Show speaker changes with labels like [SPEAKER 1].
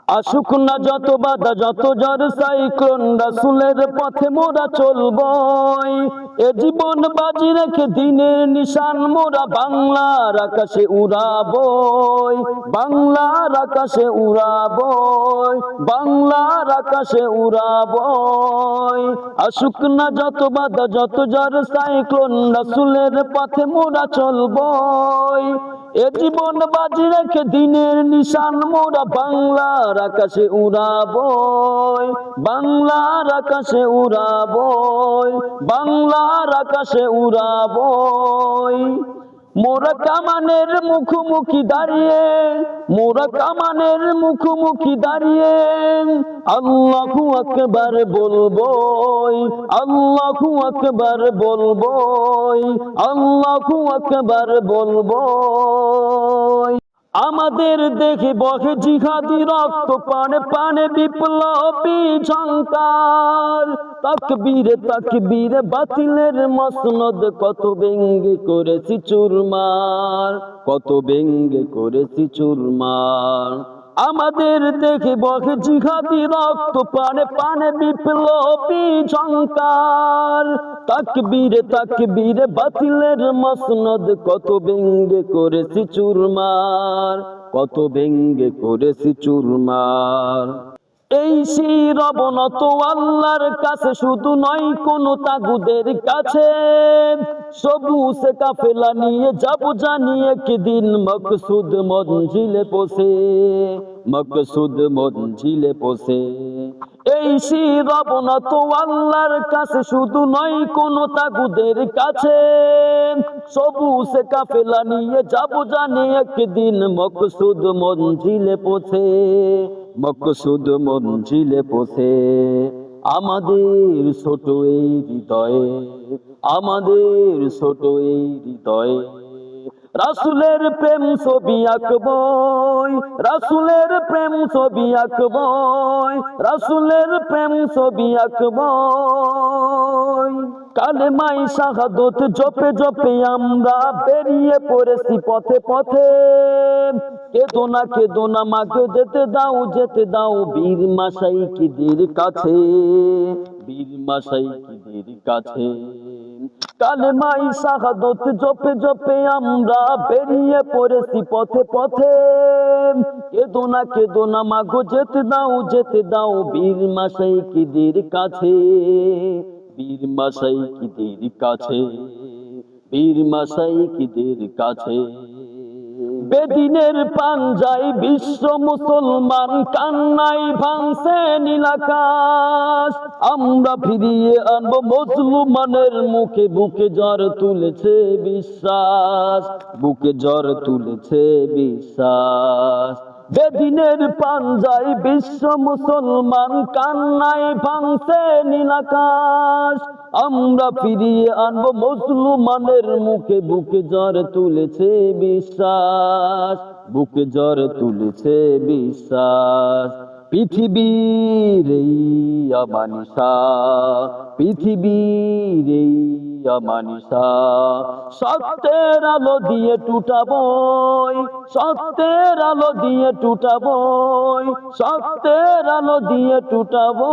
[SPEAKER 1] আসুক না যত বাধা যত ঝড় সাইক্লোন, রাসূলের পথে মোরা চলবই। এ জীবন বাজি রেখে দিনের নিশান মোরা বাংলার আকাশে উড়াবই, বাংলার আকাশে উড়াবই, বাংলার আকাশে উড়াবই। আসুক না যত বাধা যত ঝড় সাইক্লোন, রাসূলের পথে মোরা চলবই। এ জীবন বাজি রেখে দিনের নিশান মোরা বাংলার আকাশে উড়াবই, বাংলার আকাশে উড়াবই, বাংলার আকাশে উড়াবই। মোরা কামানের মুখোমুখি দাঁড়িয়ে, মোরা কামানের মুখোমুখি দাঁড়িয়ে আল্লাহু আকবার বলবই, আল্লাহু আকবার বলবই, আল্লাহু আকবার বলবই। আমাদের দেখে বহে জিহাদি রক্ত, পানে পানে বিপ্লবী ঝংকার। তাকবীরে তাকবীরে বাতিলের মসনদ, কত ব্যঙ্গে করেছি চুরমার, কত ব্যঙ্গে করেছি চুরমার। আমাদের দেখে বহে জিহাদি রক্ত, পানে পানে বিপ্লবী ঝংকার। তাকবীরে তাকবীরে বাতিলের মসনদ, কত ব্যঙ্গে করেছি চুরমার, কত ব্যঙ্গে করেছি চুরমার। এই শির অবনত আল্লাহর কাছে, শুধু নয় কোন তাগুদের কাছে। সবুজ কাফেলা নিয়ে যাব জানিয়ে একদিন মকসুদ মঞ্জিলে পৌঁছে, মকসুদ মঞ্জিলে পৌঁছে। এই শির অবনত আল্লাহর কাছে, শুধু নয় কোন তাগুদের কাছে। সবুজ কাফেলা নিয়ে যাব জানিয়ে একদিন মকসুদ মঞ্জিলে পৌঁছে, মকসুদ মঞ্জিলে পৌঁছে। আমাদের ছোট এই হৃদয়ে, আমাদের ছোট এই হৃদয়ে রাসূলের প্রেম ছবি আঁকবই, রাসূলের প্রেম ছবি আঁকবই, রাসূলের প্রেম ছবি আঁকবই। কালেমাই শাহাদত জপে জপে আমরা বেরিয়ে পড়েছি পথে পথে। কেদো না মাকে যেতে দাও বীর মাশাইখদের কাছে, বীর মাশাইখদের কাছে। কালেমাই শাহাদত জপে জপে আমরা বেরিয়ে পড়েছি পথে পথে। কেদো না মাগো যেতে দাও বীর মাশাইখদের কাছে, বীর মাশাইখদের কাছে, বীর মাশাইখদের কাছে। বেদিনের পাঞ্জায় বিশ্ব মুসলমান, কান্নাই ভাঙছে নীলাকাশ। আমরা ফিরিয়ে আনবো মজলুমানের মুখে, বুকে জ্বর তুলেছে বিশ্বাস, বুকে জ্বর তুলেছে বিশ্বাস। বেদিনের পাঞ্জায় বিশ্ব মুসলমান, কান্নাই ভাঙছে নীলাকাশ। আমরা ফিরিয়ে আনবো মজলুমানের মুখে, বুকে জ্বর তুলেছে বিশ্বাস, বুকে জ্বর তুলেছে বিশ্বাস। পৃথিবীর এই আমানিশা, পৃথিবীর এই আমানিশা সত্যের আলো দিয়ে টুটাবই, সত্যের আলো দিয়ে টুটাবই, সত্যের আলো দিয়ে টুটাবই।